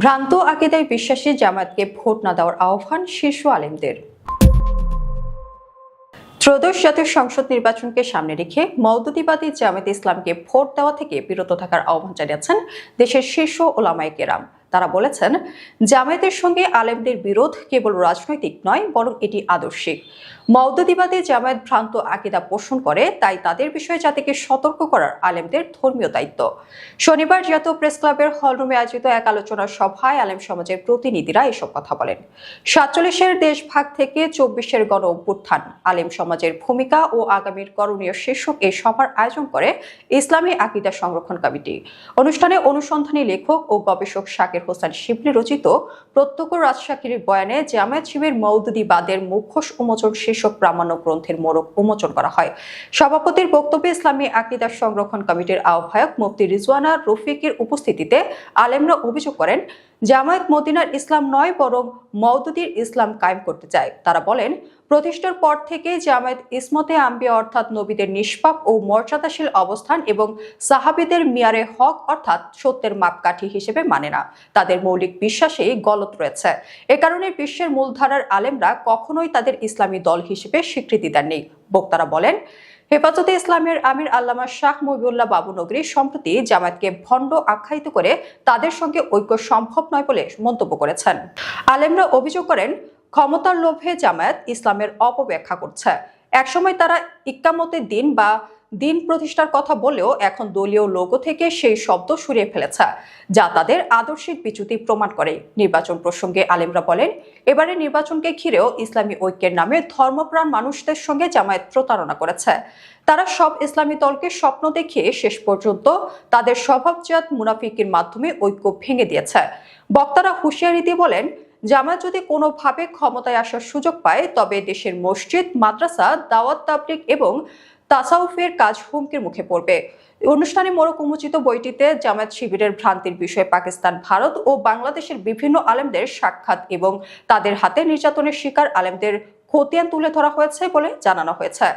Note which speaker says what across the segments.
Speaker 1: ভ্রান্ত আকিদায় বিশ্বাসী জামায়াতকে ভোট না দেওয়ার আহ্বান শীর্ষ আলেমদের। ত্রয়োদশ জাতীয় সংসদ নির্বাচনকে সামনে রেখে মওদুদিবাদী জামায়াতে ইসলামকে ভোট দেওয়া থেকে বিরত থাকার আহ্বান জানিয়েছেন দেশের শীর্ষ ওলামায়ে কেরাম। তারা বলেছেন, জামায়াতের সঙ্গে আলেমদের বিরোধ কেবল রাজনৈতিক নয়, বরং এটি আদর্শিক। মওদুদিবাদী জামায়াত ভ্রান্ত আকিদা পোষণ করে, তাই তাদের বিষয়ে জাতিকে সতর্ক করার আলেমদের ধর্মীয় দায়িত্ব। শনিবার জাতীয় প্রেস ক্লাবের হলরুমে আয়োজিত এক আলোচনা সভায় আলেম সমাজের প্রতিনিধিরা এসব কথা বলেন। ৪৭-এর দেশভাগ থেকে ২৪-এর গণ অভ্যুত্থান, আলেম সমাজের ভূমিকা ও আগামীর করণীয় শীর্ষক এই সভার আয়োজন করে ইসলামী আকিদা সংরক্ষণ কমিটি। অনুষ্ঠানে অনুসন্ধানী লেখক ও গবেষক শাকির হোসেন শিবলি রচিত প্রত্যক্ষ রাজশাকীর বয়ানে জামায়াত শিবির মওদুদিবাদের মুখোশ উন্মোচন শীর্ষক প্রামাণ্য গ্রন্থের মোড়ক উন্মোচন করা হয়। সভাপতির বক্তব্যে ইসলামী আকিদা সংরক্ষণ কমিটির আহ্বায়ক মুফতি রিজওয়ানা রফিকের উপস্থিতিতে আলেমরা অভিযোগ করেন, জামায়াত মদিনার ইসলাম নয়, বরং মওদুদির ইসলাম কায়েম করতে চায়। তারা বলেন, প্রতিষ্ঠার পর থেকে জামায়াত ইসমতে আম্বিয়া অর্থাৎ নবীদের নিষ্পাপ ও মর্যাদাশীল অবস্থান এবং সাহাবীদের মিয়ারে হক অর্থাৎ সত্যের মাপকাঠি হিসেবে মানে না। তাদের মৌলিক বিশ্বাসেই গলত রয়েছে। এ কারণে বিশ্বের মূলধারার আলেমরা কখনোই তাদের ইসলামী দল হিসেবে স্বীকৃতি দেননি। বক্তারা বলেন, হেফাজতে ইসলামের আমির আল্লামা শাহ মুহিবুল্লাহ বাবু নগরী সম্প্রতি জামায়াতকে ভণ্ড আখ্যায়িত করে তাদের সঙ্গে ঐক্য সম্ভব নয় বলে মন্তব্য করেছেন। আলেমরা অভিযোগ করেন, ক্ষমতার লোভে জামায়াত ইসলামের অপব্যাখ্যা করছে। একসময় তারা ইক্কামতে দিন বা দিন প্রতিষ্ঠার কথা বলেও এখন দলীয় লোগো থেকে সেই শব্দ সরিয়ে ফেলেছে, যা তাদের আদর্শিক বিচ্যুতি প্রমাণ করে। নির্বাচন প্রসঙ্গে আলেমরা বলেন, এবারে নির্বাচনকে ঘিরেও ইসলামী ঐক্যের নামে ধর্মপ্রাণ মানুষদের সঙ্গে জামায়াত প্রতারণা করেছে। তারা সব ইসলামী দলকে স্বপ্ন দেখিয়ে শেষ পর্যন্ত তাদের স্বভাবজাত মুনাফিকের মাধ্যমে ঐক্য ভেঙে দিয়েছে। বক্তারা হুঁশিয়ারি দিয়ে বলেন, জামায়াত যদি কোনোভাবে ক্ষমতায় আসার সুযোগ পায়, তবে দেশের মসজিদ, মাদ্রাসা, দাওয়াত তাবলীগ এবং তাসাউফের কাজ হুমকির মুখে পড়বে। অনুষ্ঠানে মোড়ক উন্মোচিত বইটিতে জামায়াত শিবিরের ভ্রান্তির বিষয়ে পাকিস্তান, ভারত ও বাংলাদেশের বিভিন্ন আলেমদের সাক্ষাৎ এবং তাদের হাতে নির্যাতনের শিকার আলেমদের খতিয়ান তুলে ধরা হয়েছে বলে জানানো হয়েছে।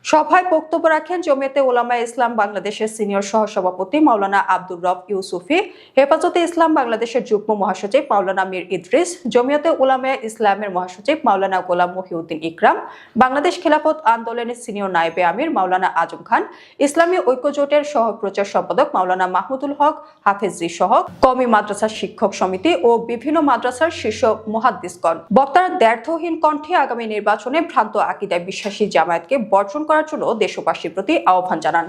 Speaker 1: সভায় বক্তব্য রাখেন জমিয়তে উলামায়ে ইসলাম বাংলাদেশের সিনিয়র সহসভাপতি মাওলানা আব্দুর রব ইউসুফি, হেফাজতে ইসলাম বাংলাদেশের যুগ্ম মহাসচিব মাওলানা মীর ইদ্রিস, জমিয়তে উলামায়ে ইসলামের মহাসচিব মাওলানা গোলাম মহিউদ্দিন ইকরাম, বাংলাদেশ খেলাফত আন্দোলনের সিনিয়র নায়েবে আমির মাওলানা আজম খান, ইসলামী ঐক্য জোটের সহ প্রচার সম্পাদক মাওলানা মাহমুদুল হক হাফেজি সহ কওমি মাদ্রাসা শিক্ষক সমিতি ও বিভিন্ন মাদ্রাসার শীর্ষ মুহাদ্দিসগণ। বক্তারা দ্ব্যর্থহীন কণ্ঠে আগামী নির্বাচনে ভ্রান্ত আকিদায় বিশ্বাসী জামায়াতকে বর্জন করার জন্য দেশবাসীর প্রতি আহ্বান জানান।